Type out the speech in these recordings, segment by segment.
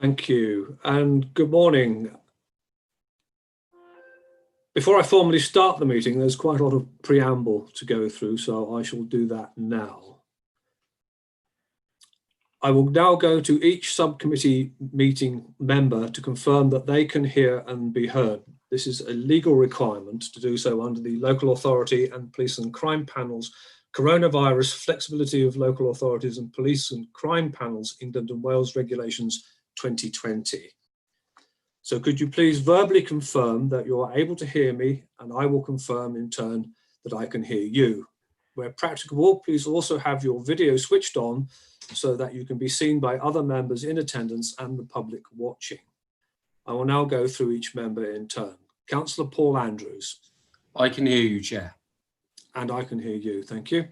Thank you and good morning. Before I formally start the meeting, there's quite a lot of preamble to go through, so I shall do that now. I will now go to each subcommittee meeting member to confirm that they can hear and be heard. This is a legal requirement to do so under the Local Authority and Police and Crime Panels Coronavirus Flexibility of Local Authorities and Police and Crime Panels England and Wales Regulations 2020. So could you please verbally confirm that you are able to hear me, and I will confirm in turn that I can hear you. Where practicable, please also have your video switched on so that you can be seen by other members in attendance and the public watching. I will now go through each member in turn. Councillor Paul Andrews. I can hear you, Chair. And I can hear you, thank you.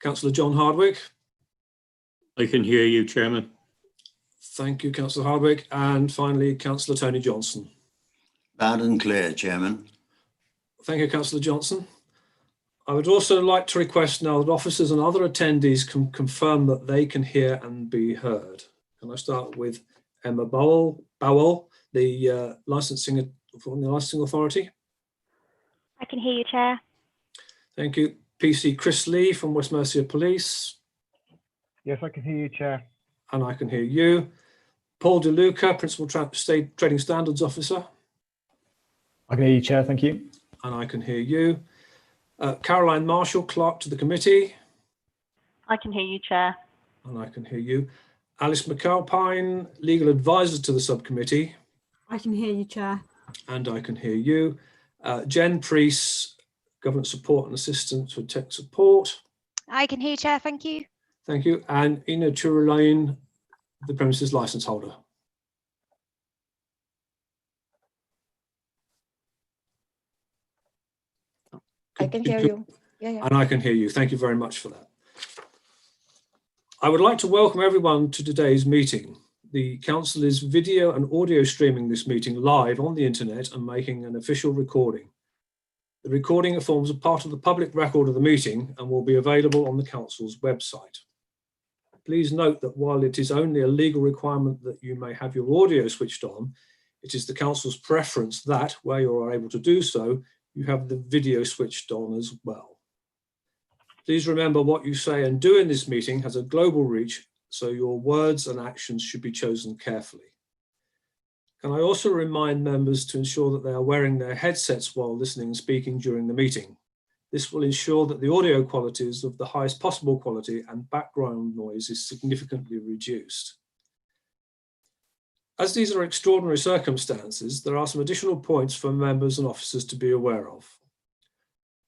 Councillor John Hardwick. I can hear you, Chairman. Thank you, Councillor Hardwick. And finally, Councillor Tony Johnson. Loud and clear, Chairman. Thank you, Councillor Johnson. I would also like to request now that officers and other attendees can confirm that they can hear and be heard. Can I start with Emma Bowell, the licensing authority? I can hear you, Chair. Thank you. PC Chris Lee from West Mercia Police. Yes, I can hear you, Chair. And I can hear you. Paul DeLuca, Principal State Trading Standards Officer. I can hear you, Chair. Thank you. And I can hear you. Caroline Marshall, Clerk to the Committee. I can hear you, Chair. And I can hear you. Alice McAlpine, Legal Advisor to the Subcommittee. I can hear you, Chair. And I can hear you. Jen Priest, Government Support and Assistance for Tech Support. I can hear you, Chair. Thank you. Thank you. And Ina Turulain, the Premises Licence Holder. I can hear you. Yeah. And I can hear you. Thank you very much for that. I would like to welcome everyone to today's meeting. The Council is video and audio streaming this meeting live on the internet and making an official recording. The recording forms a part of the public record of the meeting and will be available on the Council's website. Please note that while it is only a legal requirement that you may have your audio switched on, it is the Council's preference that, where you are able to do so, you have the video switched on as well. Please remember what you say and do in this meeting has a global reach, so your words and actions should be chosen carefully. Can I also remind members to ensure that they are wearing their headsets while listening and speaking during the meeting? This will ensure that the audio quality is of the highest possible quality and background noise is significantly reduced. As these are extraordinary circumstances, there are some additional points for members and officers to be aware of.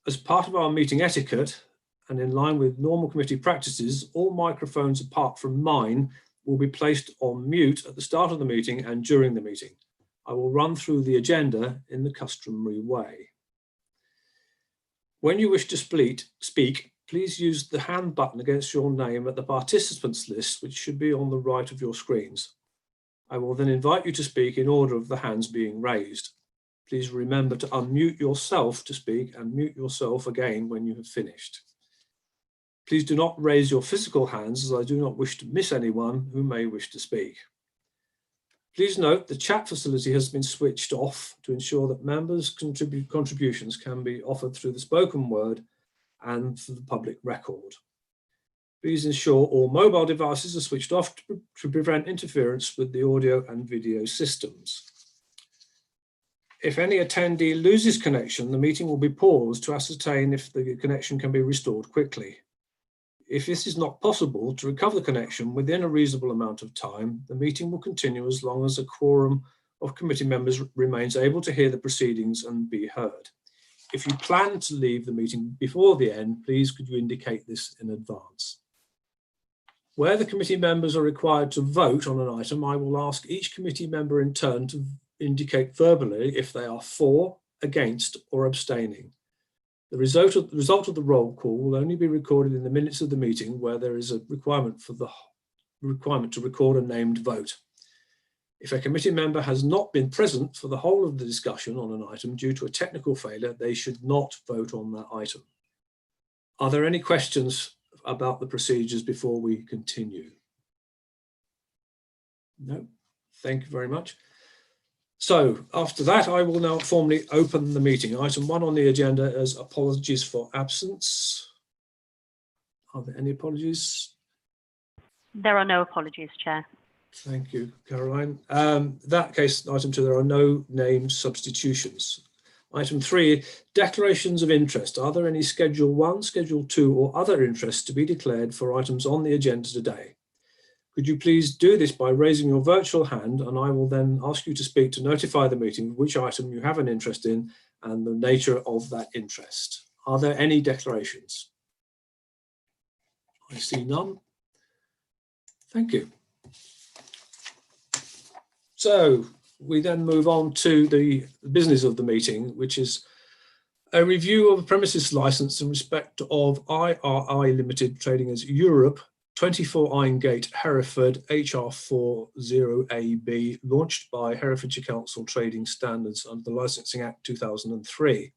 As part of our meeting etiquette, and in line with normal committee practices, all microphones apart from mine will be placed on mute at the start of the meeting and during the meeting. I will run through the agenda in the customary way. When you wish to speak, please use the hand button against your name at the participants list, which should be on the right of your screens. I will then invite you to speak in order of the hands being raised. Please remember to unmute yourself to speak and mute yourself again when you have finished. Please do not raise your physical hands, as I do not wish to miss anyone who may wish to speak. Please note the chat facility has been switched off to ensure that members' contributions can be offered through the spoken word and for the public record. Please ensure all mobile devices are switched off to prevent interference with the audio and video systems. If any attendee loses connection, the meeting will be paused to ascertain if the connection can be restored quickly. If this is not possible to recover the connection within a reasonable amount of time, the meeting will continue as long as a quorum of committee members remains able to hear the proceedings and be heard. If you plan to leave the meeting before the end, please could you indicate this in advance. Where the committee members are required to vote on an item, I will ask each committee member in turn to indicate verbally if they are for, against, or abstaining. The result of the roll call will only be recorded in the minutes of the meeting where there is a requirement to record a named vote. If a committee member has not been present for the whole of the discussion on an item due to a technical failure, they should not vote on that item. Are there any questions about the procedures before we continue? No. Thank you very much. So after that, I will now formally open the meeting. Item 1 on the agenda is apologies for absence. Are there any apologies? There are no apologies, Chair. Thank you, Caroline. In that case, item 2, there are no named substitutions. Item 3, declarations of interest. Are there any Schedule 1, Schedule 2 or other interests to be declared for items on the agenda today? Could you please do this by raising your virtual hand, and I will then ask you to speak to notify the meeting which item you have an interest in and the nature of that interest. Are there any declarations? I see none. Thank you. So we then move on to the business of the meeting, which is a review of a premises license in respect of IRI Limited trading as Europe, 24 Irongate, Hereford, HR40AB, launched by Herefordshire Council Trading Standards under the Licensing Act 2003.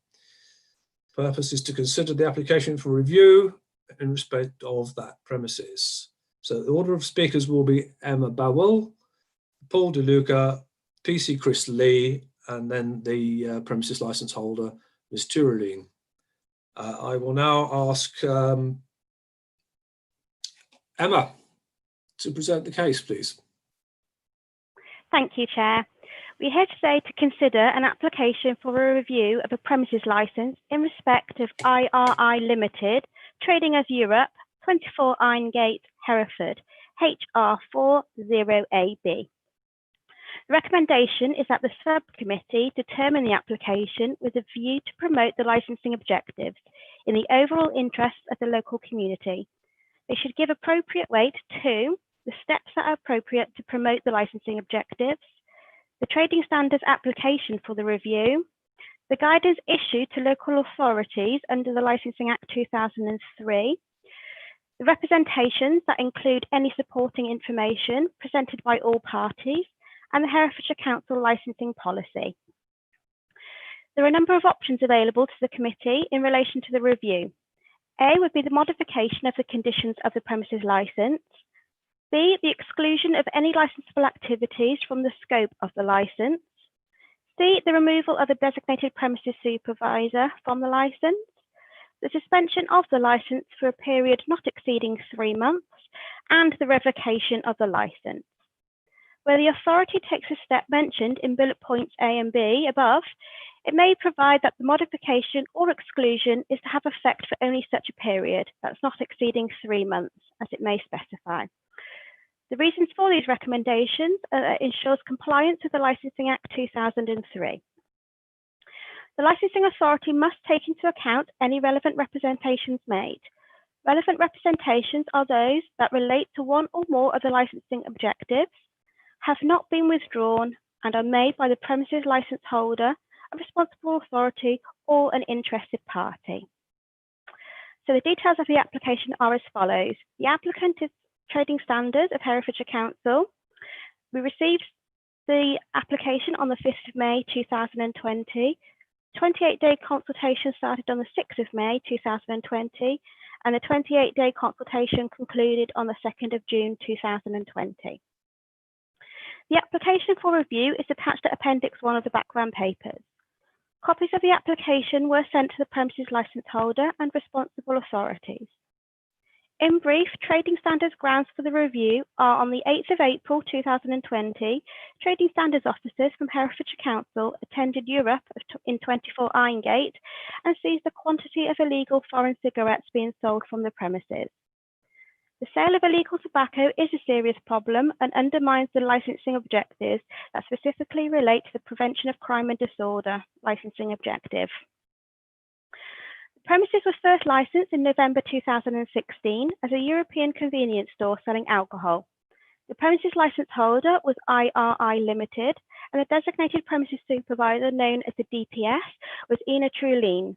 Purpose is to consider the application for review in respect of that premises. So the order of speakers will be Emma Bowell, Paul DeLuca, PC Chris Lee, and then the premises license holder, Ms. Tureline. I will now ask Emma to present the case, please. Thank you, Chair. We're here today to consider an application for a review of a premises licence in respect of IRI Limited, trading as Europe, 24 Irongate, Hereford, HR40AB. The recommendation is that the subcommittee determine the application with a view to promote the licensing objectives in the overall interests of the local community. They should give appropriate weight to the steps that are appropriate to promote the licensing objectives, the trading standards application for the review, the guidance issued to local authorities under the Licensing Act 2003, the representations that include any supporting information presented by all parties, and the Herefordshire Council licensing policy. There are a number of options available to the committee in relation to the review. A would be the modification of the conditions of the premises licence. B, the exclusion of any licensable activities from the scope of the licence. C, the removal of a designated premises supervisor from the licence. The suspension of the licence for a period not exceeding 3 months, and the revocation of the licence. Where the authority takes a step mentioned in bullet points A and B above, it may provide that the modification or exclusion is to have effect for only such a period that's not exceeding 3 months, as it may specify. The reasons for these recommendations ensures compliance with the Licensing Act 2003. The licensing authority must take into account any relevant representations made. Relevant representations are those that relate to one or more of the licensing objectives, have not been withdrawn, and are made by the premises license holder, a responsible authority, or an interested party. So the details of the application are as follows. The applicant is Trading Standards of Herefordshire Council. We received the application on the 5th of May 2020. 28-day consultation started on the 6th of May 2020, and the 28-day consultation concluded on the 2nd of June 2020. The application for review is attached to Appendix 1 of the background papers. Copies of the application were sent to the premises license holder and responsible authorities. In brief, Trading Standards grounds for the review are on the 8th of April 2020, Trading Standards officers from Herefordshire Council attended Europe in 24 Irongate and seized the quantity of illegal foreign cigarettes being sold from the premises. The sale of illegal tobacco is a serious problem and undermines the licensing objectives that specifically relate to the prevention of crime and disorder licensing objective. The premises was first licensed in November 2016 as a European convenience store selling alcohol. The premises license holder was IRI Limited, and the designated premises supervisor, known as the DPS, was Ina Truline.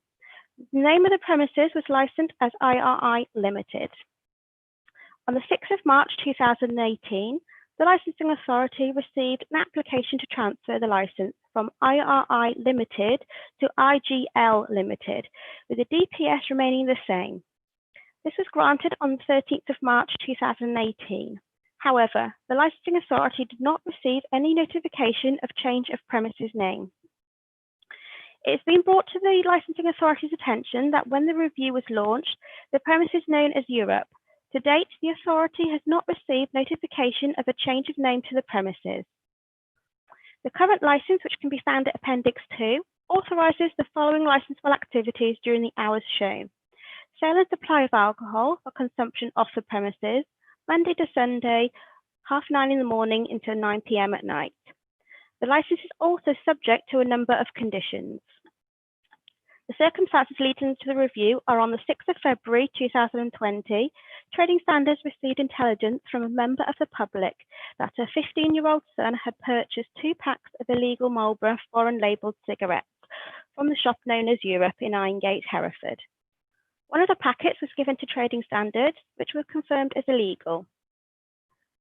The name of the premises was licensed as IRI Limited. On the 6th of March 2018, the licensing authority received an application to transfer the license from IRI Limited to IGL Limited, with the DPS remaining the same. This was granted on the 13th of March 2018. However, the licensing authority did not receive any notification of change of premises name. It has been brought to the licensing authority's attention that when the review was launched, the premises known as Europe. To date, the authority has not received notification of a change of name to the premises. The current license, which can be found at Appendix 2, authorises the following licensable activities during the hours shown: sale and supply of alcohol for consumption off the premises, Monday to Sunday, 9:30 in the morning until 9 p.m. at night. The license is also subject to a number of conditions. The circumstances leading to the review are: on the 6th of February 2020, Trading Standards received intelligence from a member of the public that a 15-year-old son had purchased 2 packs of illegal Marlboro foreign labelled cigarettes from the shop known as Europe in Iron-Gate, Hereford. One of the packets was given to Trading Standards, which were confirmed as illegal.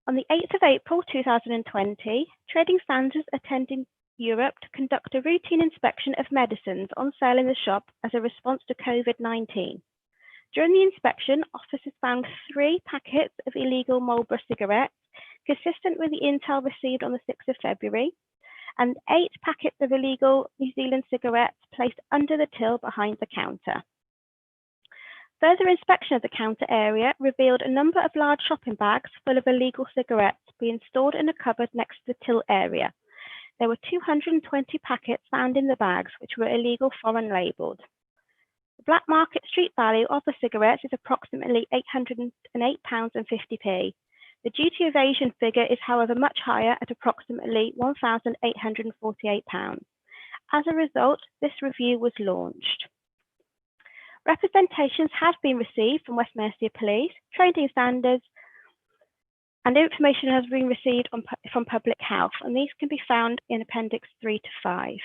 On the 8th of April 2020, Trading Standards attended Europe to conduct a routine inspection of medicines on sale in the shop as a response to COVID-19. During the inspection, officers found 3 packets of illegal Marlboro cigarettes, consistent with the intel received on the 6th of February, and 8 packets of illegal New Zealand cigarettes placed under the till behind the counter. Further inspection of the counter area revealed a number of large shopping bags full of illegal cigarettes being stored in a cupboard next to the till area. There were 220 packets found in the bags, which were illegal foreign labelled. The black market street value of the cigarettes is approximately £808.50. The duty evasion figure is, however, much higher at approximately £1,848. As a result, this review was launched. Representations have been received from West Mercia Police, Trading Standards, and information has been received from Public Health, and these can be found in Appendix 3 to 5.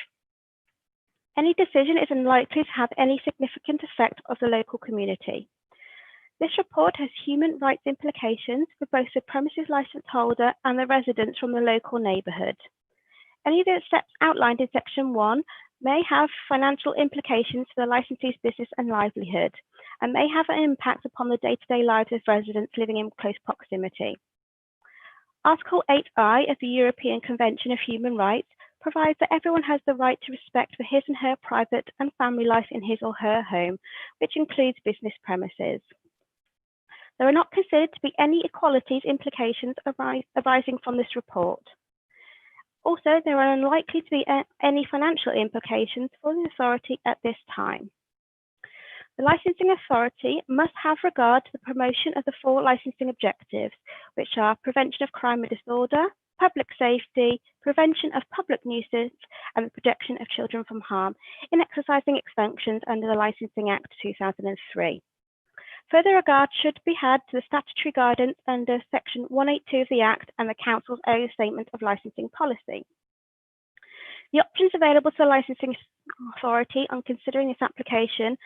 Any decision is unlikely to have any significant effect on the local community. This report has human rights implications for both the premises licence holder and the residents from the local neighbourhood. Any of the steps outlined in Section 1 may have financial implications for the licensee's business and livelihood, and may have an impact upon the day-to-day lives of residents living in close proximity. Article 8I of the European Convention of Human Rights provides that everyone has the right to respect for his and her private and family life in his or her home, which includes business premises. There are not considered to be any equalities implications arising from this report. Also, there are unlikely to be any financial implications for the authority at this time. The licensing authority must have regard to the promotion of the 4 licensing objectives, which are prevention of crime and disorder, public safety, prevention of public nuisance, and the protection of children from harm in exercising its functions under the Licensing Act 2003. Further regard should be had to the statutory guidance under Section 182 of the Act and the Council's own statement of licensing policy. The options available to the licensing authority on considering this application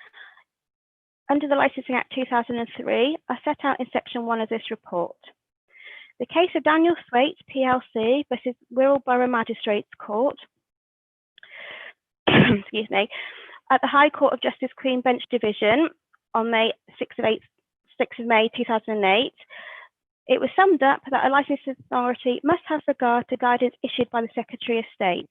under the Licensing Act 2003 are set out in Section 1 of this report. The case of Daniel Thwaite plc versus Wirral Borough Magistrates Court excuse me, at the High Court of Justice Queen Bench Division on 6th of May 2008, it was summed up that a licensing authority must have regard to guidance issued by the Secretary of State.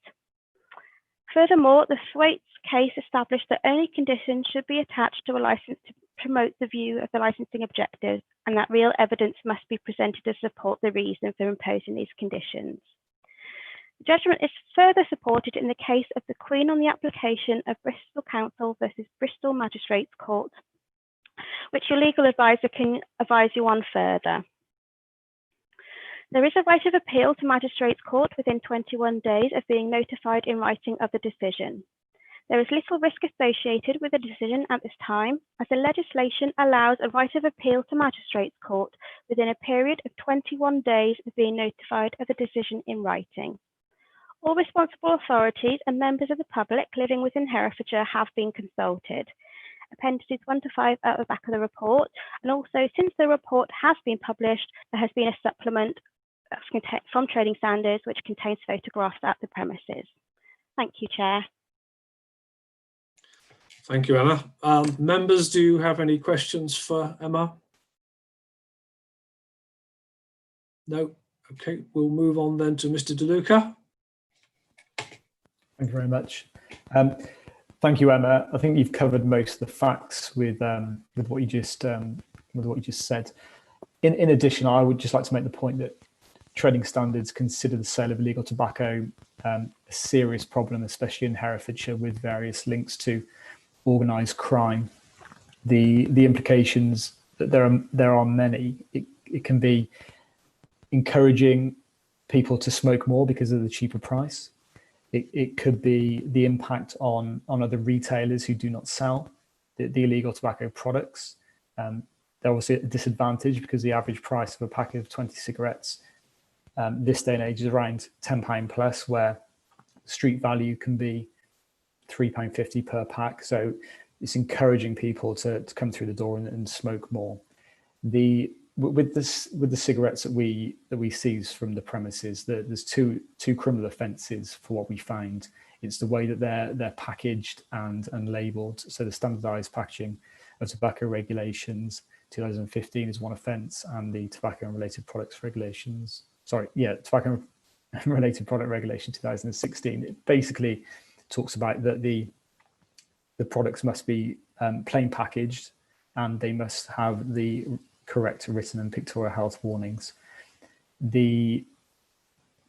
Furthermore, the Thwaites case established that only conditions should be attached to a license to promote the view of the licensing objectives, and that real evidence must be presented to support the reason for imposing these conditions. The judgment is further supported in the case of the Queen on the application of Bristol Council versus Bristol Magistrates Court, which your legal advisor can advise you on further. There is a right of appeal to Magistrates Court within 21 days of being notified in writing of the decision. There is little risk associated with the decision at this time, as the legislation allows a right of appeal to Magistrates Court within a period of 21 days of being notified of the decision in writing. All responsible authorities and members of the public living within Herefordshire have been consulted. Appendices 1 to 5 are at the back of the report, and also since the report has been published, there has been a supplement from Trading Standards which contains photographs at the premises. Thank you, Chair. Thank you, Emma. Members, do you have any questions for Emma? No. Okay, we'll move on then to Mr. DeLuca. Thank you very much. Thank you, Emma. I think you've covered most of the facts with what you just said. In addition, I would just like to make the point that trading standards consider the sale of illegal tobacco a serious problem, especially in Herefordshire, with various links to organised crime. The implications that there are many. It can be encouraging people to smoke more because of the cheaper price. It could be the impact on other retailers who do not sell the illegal tobacco products. They're obviously at a disadvantage because the average price of a packet of 20 cigarettes this day and age is around £10 plus, where street value can be £3.50 per pack. So it's encouraging people to come through the door and smoke more. With the cigarettes that we seize from the premises, there's two criminal offences for what we find. It's the way that they're packaged and labelled. So the standardised packaging of tobacco regulations 2015 is one offence, and the tobacco and related products regulations. Tobacco and related product regulation 2016. It basically talks about that the products must be plain packaged, and they must have the correct written and pictorial health warnings. The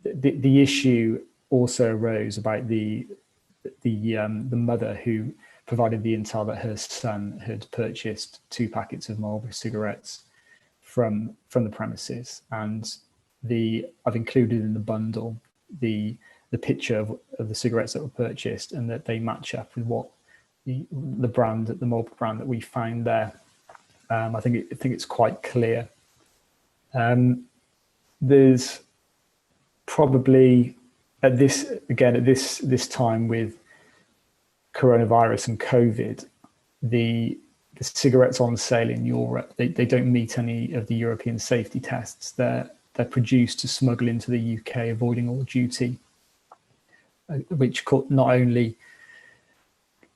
issue also arose about the mother who provided the intel that her son had purchased 2 packets of Marlboro cigarettes from the premises, and I've included in the bundle the picture of the cigarettes that were purchased, and that they match up with what the Marlboro brand that we found there. I think it's quite clear. There's probably at this time with coronavirus and COVID, the cigarettes on sale in Europe, they don't meet any of the European safety tests. They're produced to smuggle into the UK, avoiding all duty, which not only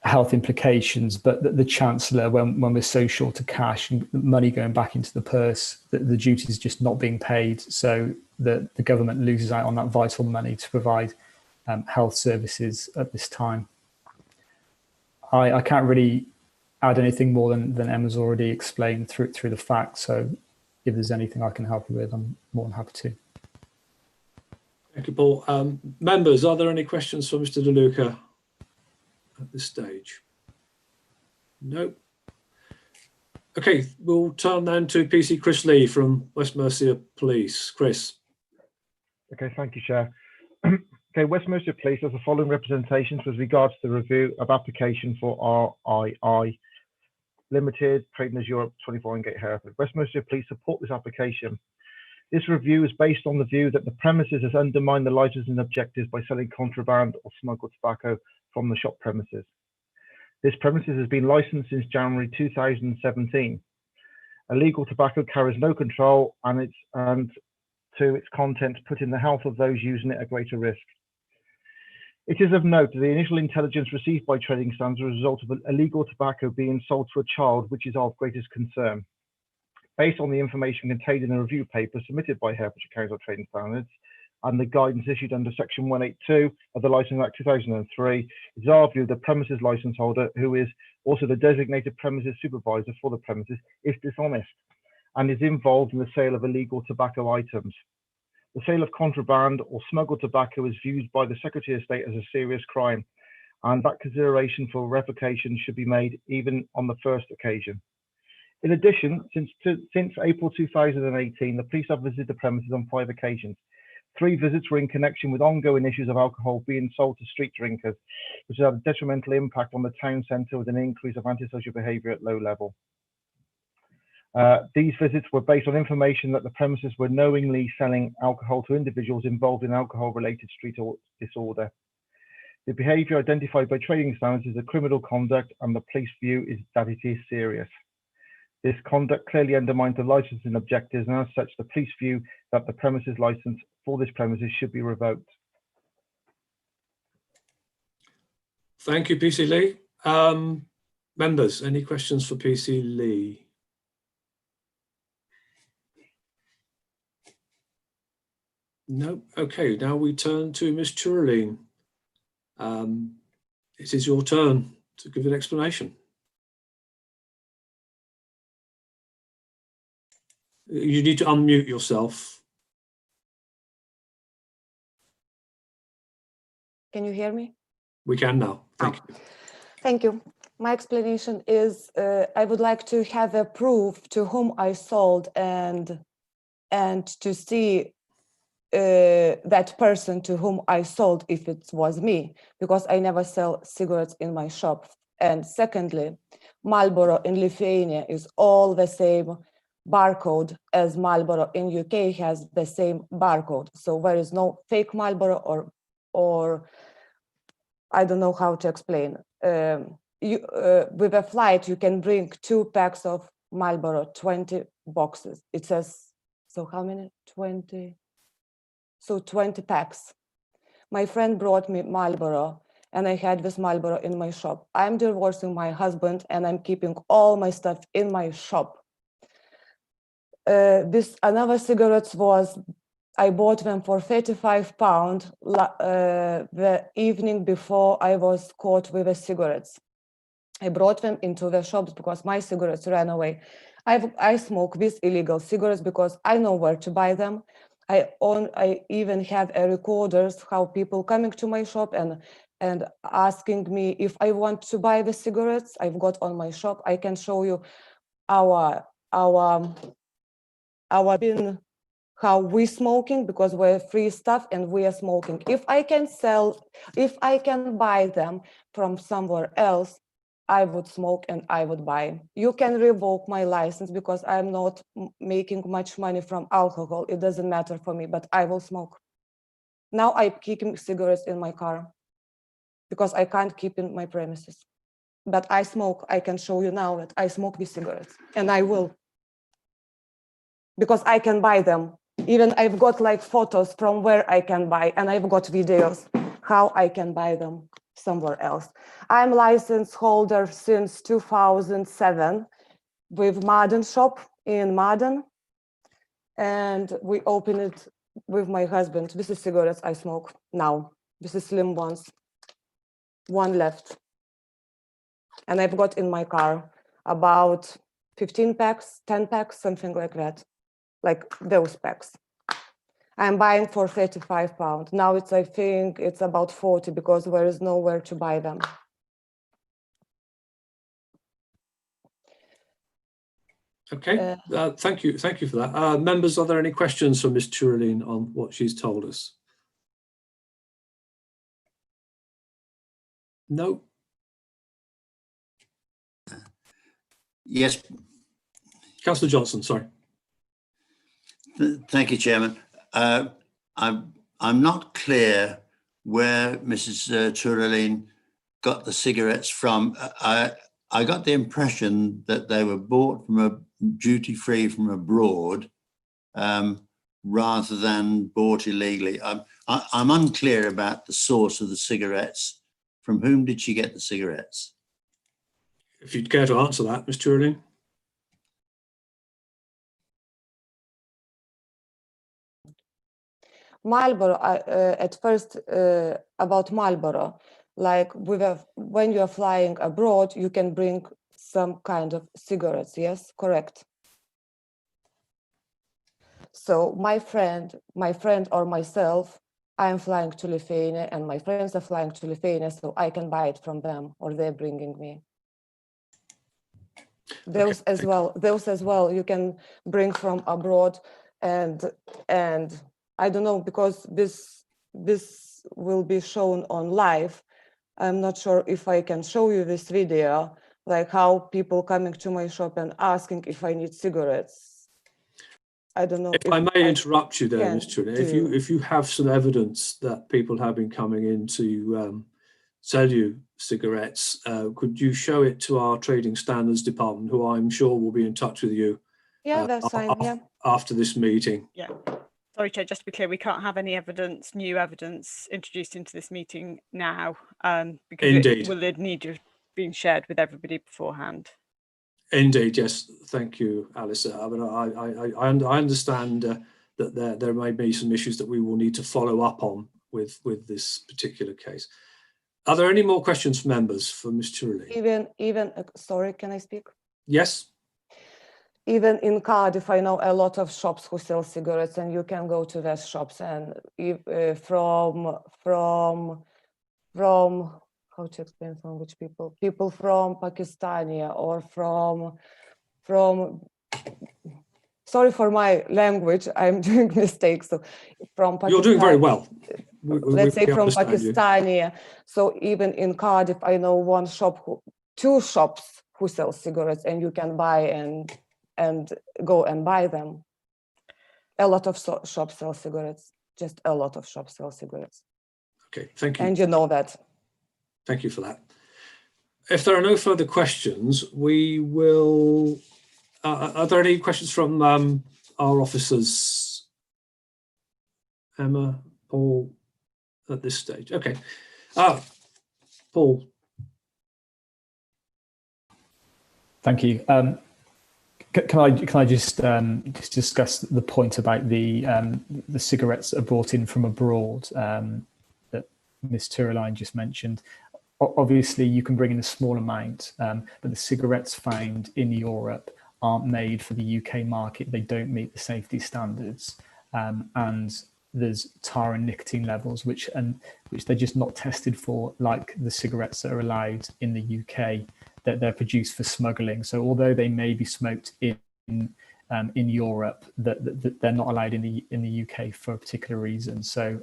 health implications, but the Chancellor, when we're so short of cash and money going back into the purse, the duty is just not being paid. So the government loses out on that vital money to provide health services at this time. I can't really add anything more than Emma's already explained through the facts. So if there's anything I can help you with, I'm more than happy to. Thank you, Paul. Members, are there any questions for Mr. DeLuca at this stage? No. Okay, we'll turn then to PC Chris Lee from West Mercia Police. Chris. Okay, thank you, Chair. Okay, West Mercia Police has the following representations with regards to the review of application for RII Limited, trading as Europe, 24 Ingate, Hereford. West Mercia Police support this application. This review is based on the view that the premises has undermined the licensing objectives by selling contraband or smuggled tobacco from the shop premises. This premises has been licensed since January 2017. Illegal tobacco carries no control and to its contents, putting the health of those using it at greater risk. It is of note that the initial intelligence received by trading standards as a result of illegal tobacco being sold to a child, which is of greatest concern. Based on the information contained in a review paper submitted by Herefordshire Council Trading Standards and the guidance issued under Section 182 of the Licensing Act 2003, it is our view the premises licence holder, who is also the designated premises supervisor for the premises, is dishonest and is involved in the sale of illegal tobacco items. The sale of contraband or smuggled tobacco is viewed by the Secretary of State as a serious crime, and that consideration for revocation should be made even on the first occasion. In addition, since April 2018, the police have visited the premises on 5 occasions. 3 visits were in connection with ongoing issues of alcohol being sold to street drinkers, which has had a detrimental impact on the town centre with an increase of antisocial behaviour at low level. These visits were based on information that the premises were knowingly selling alcohol to individuals involved in alcohol-related street disorder. The behaviour identified by trading standards is a criminal conduct, and the police view is that it is serious. This conduct clearly undermines the licensing objectives, and as such, the police view that the premises licence for this premises should be revoked. Thank you, PC Lee. Members, any questions for PC Lee? No. Okay, now we turn to Ms. Turaline. It is your turn to give an explanation. You need to unmute yourself. Can you hear me? We can now. Thank you. Thank you. My explanation is I would like to have a proof to whom I sold and to see that person to whom I sold if it was me, because I never sell cigarettes in my shop. And secondly, Marlboro in Lithuania is all the same barcode as Marlboro in UK has the same barcode. So there is no fake Marlboro or I don't know how to explain. With a flight, you can bring 2 packs of Marlboro, 20 boxes. It says, so how many? 20. So 20 packs. My friend brought me Marlboro and I had this Marlboro in my shop. I'm divorcing my husband and I'm keeping all my stuff in my shop. This another cigarettes was, I bought them for £35 the evening before I was caught with the cigarettes. I brought them into the shops because my cigarettes ran away. I smoke these illegal cigarettes because I know where to buy them. I even have a recorders how people coming to my shop and asking me if I want to buy the cigarettes I've got on my shop. I can show you our bin, how we smoking, because we're free stuff and we are smoking. If I can buy them from somewhere else, I would smoke and I would buy. You can revoke my license because I'm not making much money from alcohol. It doesn't matter for me, but I will smoke. Now I'm keeping cigarettes in my car because I can't keep in my premises. But I smoke. I can show you now that I smoke these cigarettes and I will. Because I can buy them. Even I've got like photos from where I can buy, and I've got videos how I can buy them somewhere else. I'm license holder since 2007 with Madden shop in Madden, and we open it with my husband. This is cigarettes I smoke now. This is slim ones, 1 left. And I've got in my car about 15 packs, 10 packs, something like that. Like those packs. I'm buying for £35. Now I think it's about 40 because there is nowhere to buy them. Okay, thank you for that. Members, are there any questions for Ms. Turaline on what she's told us? No? Yes, Councillor Johnson, sorry. thank you, Chairman. I'm not clear where Mrs. Turaline got the cigarettes from. I got the impression that they were bought from a duty-free from abroad rather than bought illegally. I'm unclear about the source of the cigarettes. From whom did she get the cigarettes? If you'd care to answer that, Ms. Turaline. Marlboro, at first, about Marlboro, like when you're flying abroad, you can bring some kind of cigarettes, yes, correct? So my friend or myself, I'm flying to Lithuania and my friends are flying to Lithuania, so I can buy it from them or they're bringing me. Those as well, you can bring from abroad and I don't know, because this will be shown on live. I'm not sure if I can show you this video, like how people coming to my shop and asking if I need cigarettes. I don't know. If I may interrupt you there, Ms. Turaline, if you have some evidence that people have been coming in to sell you cigarettes, could you show it to our Trading Standards Department, who I'm sure will be in touch with you? Yeah, that's fine. Yeah. After this meeting. Yeah. Sorry, Chair, just to be clear, we can't have any new evidence introduced into this meeting now, because it will need to be shared with everybody beforehand. Indeed, yes. Thank you, Alice. I mean, I understand that there may be some issues that we will need to follow up on with this particular case. Are there any more questions from members for Ms. Chirley? Even sorry, can I speak? Yes. Even in Cardiff, I know a lot of shops who sell cigarettes, and you can go to those shops and from how to explain from which people from Pakistani or from sorry for my language, I'm doing mistakes. So from Pakistan, you're doing very well. Let's say from Pakistani. So even in Cardiff, I know two shops who sell cigarettes, and you can buy and go and buy them. A lot of shops sell cigarettes. Just a lot of shops sell cigarettes. Okay, thank you. And you know that. Thank you for that. If there are no further questions, we will. Are there any questions from our officers? Emma, Paul, at this stage? Okay. Paul. Thank you. Can I just discuss the point about the cigarettes that are brought in from abroad that Ms. Tureline just mentioned? Obviously, you can bring in a small amount, but the cigarettes found in Europe aren't made for the UK market. They don't meet the safety standards, and there's tar and nicotine levels which they're just not tested for, like the cigarettes that are allowed in the UK, that they're produced for smuggling. So although they may be smoked in Europe, that they're not allowed in the UK for a particular reason. So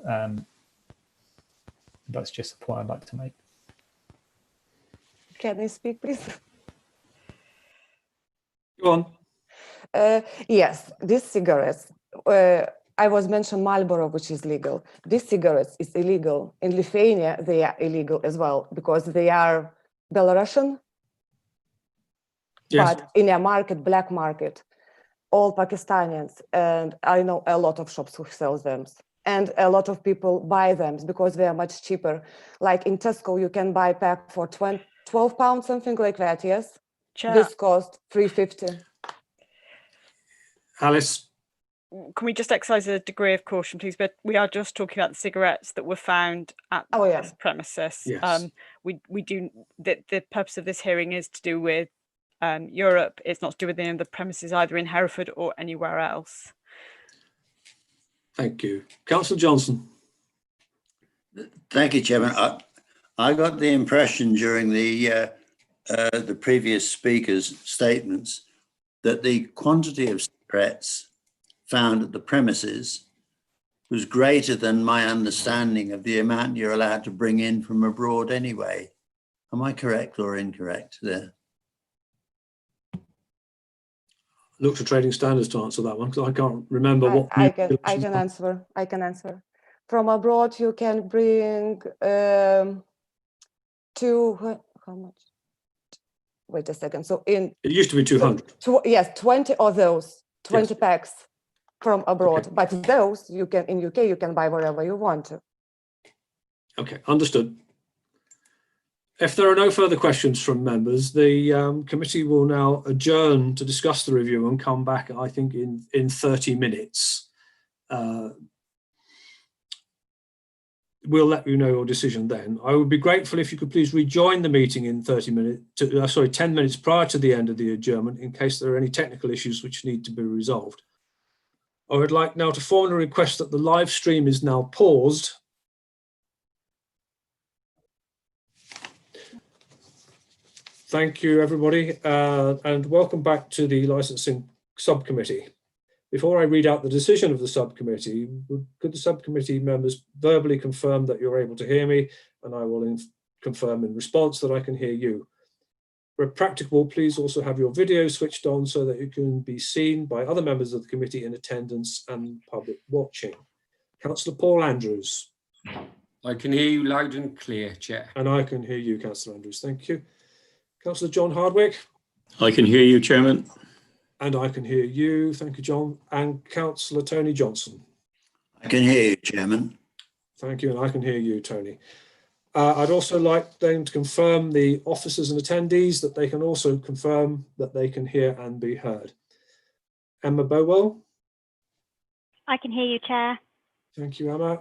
that's just a point I'd like to make. Can I speak, please? Go on. Yes, these cigarettes. I was mentioned Marlboro, which is legal. These cigarettes is illegal. In Lithuania, they are illegal as well because they are Belarusian. Yes. But in a market, black market, all Pakistanis, and I know a lot of shops who sell them. And a lot of people buy them because they are much cheaper. Like in Tesco, you can buy a pack for 12 pounds, something like that, yes? Chair, This cost £3.50. Alice. Can we just exercise a degree of caution, please? But we are just talking about the cigarettes that were found at this premises. Yes. We do the purpose of this hearing is to do with Europe. It's not to do with any of the premises either in Hereford or anywhere else. Thank you. Councillor Johnson. Thank you, Chairman. I got the impression during the previous speakers' statements that the quantity of cigarettes found at the premises was greater than my understanding of the amount you're allowed to bring in from abroad anyway. Am I correct or incorrect there? Look to trading standards to answer that one because I can't remember what. I can answer. From abroad, you can bring how much? Wait a second. So it used to be 200. Yes, 20 of those, 20 packs from abroad. Okay. But those you can in UK you can buy wherever you want to. Okay, understood. If there are no further questions from members, the committee will now adjourn to discuss the review and come back, I think, in 30 minutes. We'll let you know your decision then. I would be grateful if you could please rejoin the meeting in 10 minutes prior to the end of the adjournment in case there are any technical issues which need to be resolved. I would like now to formally request that the live stream is now paused. Thank you, everybody, and welcome back to the licensing subcommittee. Before I read out the decision of the subcommittee, could the subcommittee members verbally confirm that you're able to hear me, and I will confirm in response that I can hear you. Where practicable, please also have your video switched on so that you can be seen by other members of the committee in attendance and public watching. Councillor Paul Andrews. I can hear you loud and clear, Chair. And I can hear you, Councillor Andrews. Thank you. Councillor John Hardwick. I can hear you, Chairman. And I can hear you. Thank you, John. And Councillor Tony Johnson. I can hear you, Chairman. Thank you, and I can hear you, Tony. I'd also like them to confirm the officers and attendees that they can also confirm that they can hear and be heard. Emma Bowell. I can hear you, Chair. Thank you, Emma.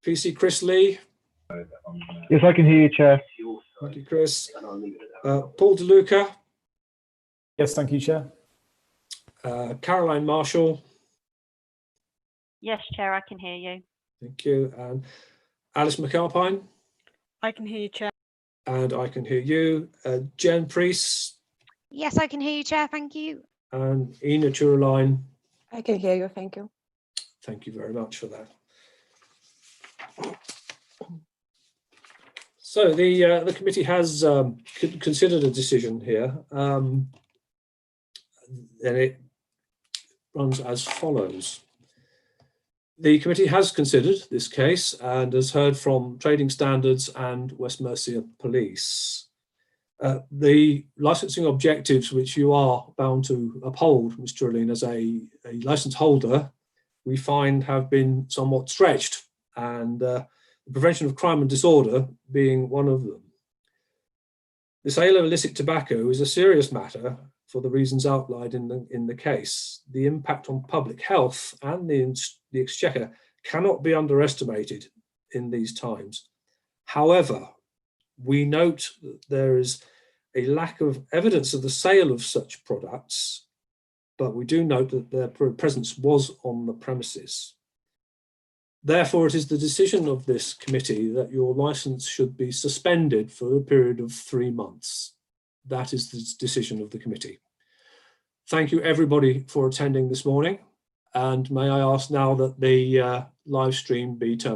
PC Chris Lee. Yes, I can hear you, Chair. Thank you, Chris. Paul DeLuca. Yes, thank you, Chair. Caroline Marshall. Yes, Chair, I can hear you. Thank you. And Alice McAlpine. I can hear you, Chair. And I can hear you. Jen Priest. Yes, I can hear you, Chair. Thank you. And Ina Churaline. I can hear you. Thank you. Thank you very much for that. So the committee has considered a decision here, and it runs as follows. The committee has considered this case and has heard from Trading Standards and West Mercia Police. The licensing objectives which you are bound to uphold, Mr. Aline, as a licence holder, we find have been somewhat stretched, and the prevention of crime and disorder being one of them. The sale of illicit tobacco is a serious matter for the reasons outlined in the case. The impact on public health and the exchequer cannot be underestimated in these times. However, we note that there is a lack of evidence of the sale of such products, but we do note that their presence was on the premises. Therefore, it is the decision of this committee that your licence should be suspended for a period of 3 months. That is the decision of the committee. Thank you, everybody, for attending this morning. And may I ask now that the live stream be terminated.